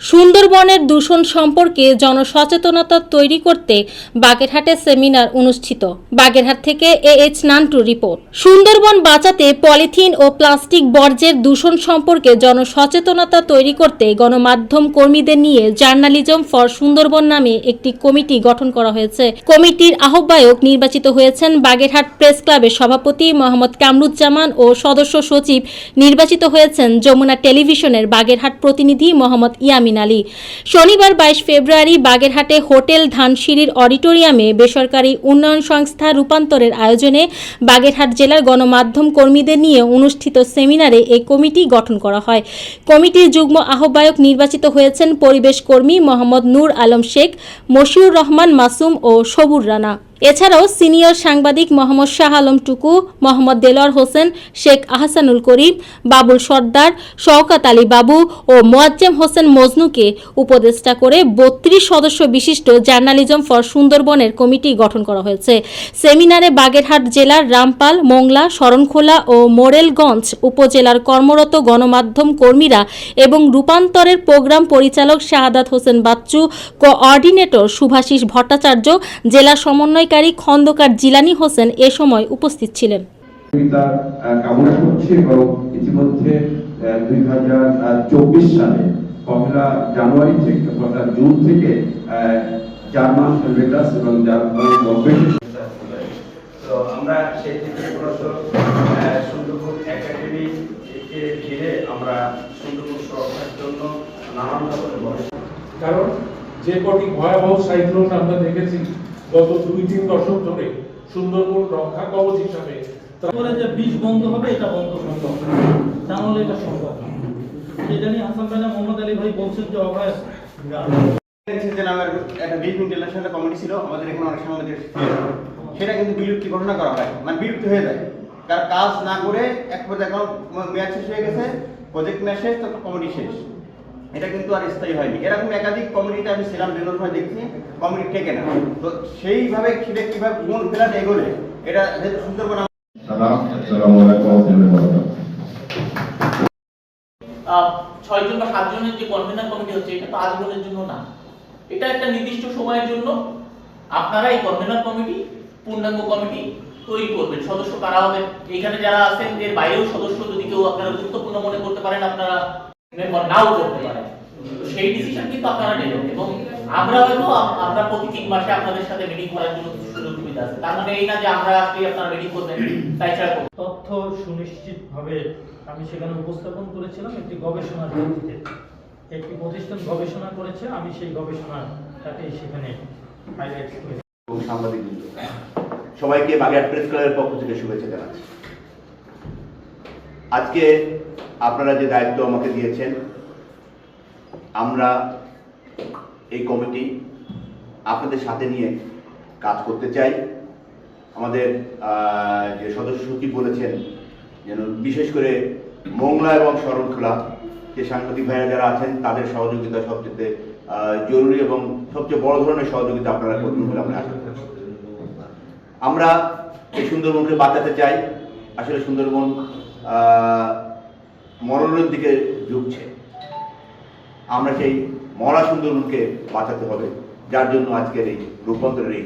সুন্দরবনের দূষণ সম্পর্কে জনসচেতনতা তৈরি করতে বাগেরহাটে সেমিনার অনুষ্ঠিত। বাগেরহাট থেকে এইচ নান্টু রিপোর্ট। সুন্দরবন বাঁচাতে পলিথিন ও প্লাস্টিক বর্জ্যের দূষণ সম্পর্কে জনসচেতনতা তৈরি করতে গণমাধ্যম কর্মীদের নিয়ে জার্নালিজম ফর সুন্দরবন নামে একটি কমিটি গঠন করা হয়েছে। কমিটির আহ্বায়ক নির্বাচিত হয়েছেন বাগেরহাট প্রেস ক্লাবের সভাপতি মোহাম্মদ কামরুজ্জামান ও সদস্য সচিব নির্বাচিত হয়েছেন যমুনা টেলিভিশনের বাগেরহাট প্রতিনিধি মোহাম্মদ ইয়ামিন আলী। শনিবার 22 ফেব্রুয়ারি বাগেরহাটে হোটেল ধানসিঁড়ির অডিটোরিয়ামে বেসরকারি উন্নয়ন সংস্থা রূপান্তরের আয়োজনে বাগেরহাট জেলার গণমাধ্যম কর্মীদের নিয়ে অনুষ্ঠিত সেমিনারে এই কমিটি গঠন করা হয়। কমিটির যুগ্ম আহ্বায়ক নির্বাচিত হয়েছেন পরিবেশ কর্মী মোহাম্মদ নূর আলম শেখ, মশিউর রহমান মাসুম ও সবুর রানা। এছাড়াও সিনিয়র সাংবাদিক মোহাম্মদ শাহ আলম টুকু, মোহাম্মদ দেলোয়ার হোসেন, শেখ আহসানুল করিম, বাবুল সর্দার, শওকত আলী বাবু ও মোয়াজ্জেম হোসেন মজনুকে উপদেষ্টা করে 32 সদস্য বিশিষ্ট জার্নালিজম ফর সুন্দরবনের কমিটি গঠন করা হয়েছে। সেমিনারে বাগেরহাট জেলার রামপাল, মোংলা, শরণখোলা ও মোরেলগঞ্জ উপজেলার কর্মরত গণমাধ্যম কর্মীরা এবং রূপান্তরের প্রোগ্রাম পরিচালক শাহাদাত হোসেন বাচ্চু, কোঅর্ডিনেটর শুভাশিস ভট্টাচার্য, জেলা সমন্বয় খন্দকার জিলানী হোসেন এ সময় উপস্থিত ছিলেন। কামনা করছি এবং ইতিমধ্যে 2024 সালে 1 জানুয়ারি থেকে জুন থেকে জার্মান লেটাস এবং তো আমরা সেই থেকে সুন্দরবন একাডেমিকে ঘিরে আমরা সুন্দরবন সুরক্ষার জন্য নানান ধরনের কারণ যে কটি ভয়াবহ সাইক্লোন আমরা দেখেছি গত 2-3 দশক ধরে সুন্দরবন রক্ষা কবচ হিসাবে তারপরে যে বীজ বন্ধ হবে এটা বন্ধ সম্ভব, তাহলে এটা সম্ভব না। এই জানি হাসান ভাই না মোহাম্মদ আলী ভাই বলছেন যে অভয় নামের একটা বিগ ইন্টারন্যাশনাল কমিটি ছিল আমাদের এখানে অনেক সাংবাদিক, সেটা কিন্তু বিলুপ্তি ঘোষণা করা হয়, মানে বিলুপ্ত হয়ে যায়। কার কাজ না করে এক পর্যায়ে এখন মেয়াদ শেষ হয়ে গেছে, প্রজেক্ট মেয়াদ শেষ, তখন কমিটি শেষ। এটা কিন্তু আর স্থায়ী হয়নি। এরকম একাধিক কমিটিতে আমি ছিলাম, বেরোর সময় দেখছি কমিটি টেকে না। তো সেইভাবে খিলে কিভাবে কোন ফেরাতে এগোলে এটা যেহেতু সুন্দরবন 6 জন বা 7 জনের যে কনভেনার কমিটি হচ্ছে এটা তো আজীবনের জন্য না, এটা একটা নির্দিষ্ট সময়ের জন্য আপনারা এই কনভেনার কমিটি পূর্ণাঙ্গ কমিটি তৈরি করবেন। সদস্য কারা হবেন, এখানে যারা আছেন এর বাইরেও সদস্য যদি কেউ আপনারা গুরুত্বপূর্ণ মনে করতে পারেন আপনারা মেম্বার নাও করতে পারেন, সেই ডিসিশন কিন্তু আপনারা নেবেন। এবং আমরা হয়তো আমরা প্রতি 3 মাসে আপনাদের সাথে মিটিং করার জন্য কিছু সুযোগ সুবিধা আছে, তার মানে এই না যে আমরা আজকে আপনারা মিটিং করবেন তাই ছাড়া। তথ্য সুনিশ্চিতভাবে আমি সেখানে উপস্থাপন করেছিলাম একটি গবেষণার ভিত্তিতে। একটি প্রতিষ্ঠান গবেষণা করেছে, আমি সেই গবেষণাটাকে সেখানে হাইলাইট করেছি। সাংবাদিক সবাইকে বাগেরহাট প্রেস ক্লাবের পক্ষ থেকে শুভেচ্ছা জানাচ্ছি। আজকে আপনারা যে দায়িত্ব আমাকে দিয়েছেন, আমরা এই কমিটি আপনাদের সাথে নিয়ে কাজ করতে চাই। আমাদের যে সদস্য সচিব বলেছেন যেন বিশেষ করে মোংলা এবং শরণখোলা যে সাংবাদিক ভাইরা যারা আছেন তাদের সহযোগিতা সবচেয়ে জরুরি এবং সবচেয়ে বড় ধরনের সহযোগিতা আপনারা করবেন বলে আমরা আশা করি। আমরা এই সুন্দরবনকে বাঁচাতে চাই। আসলে সুন্দরবন মরণের দিকে ঝুঁকছে, আমরা সেই মরা সুন্দরবনকে বাঁচাতে হবে, যার জন্য আজকের এই রূপান্তরের এই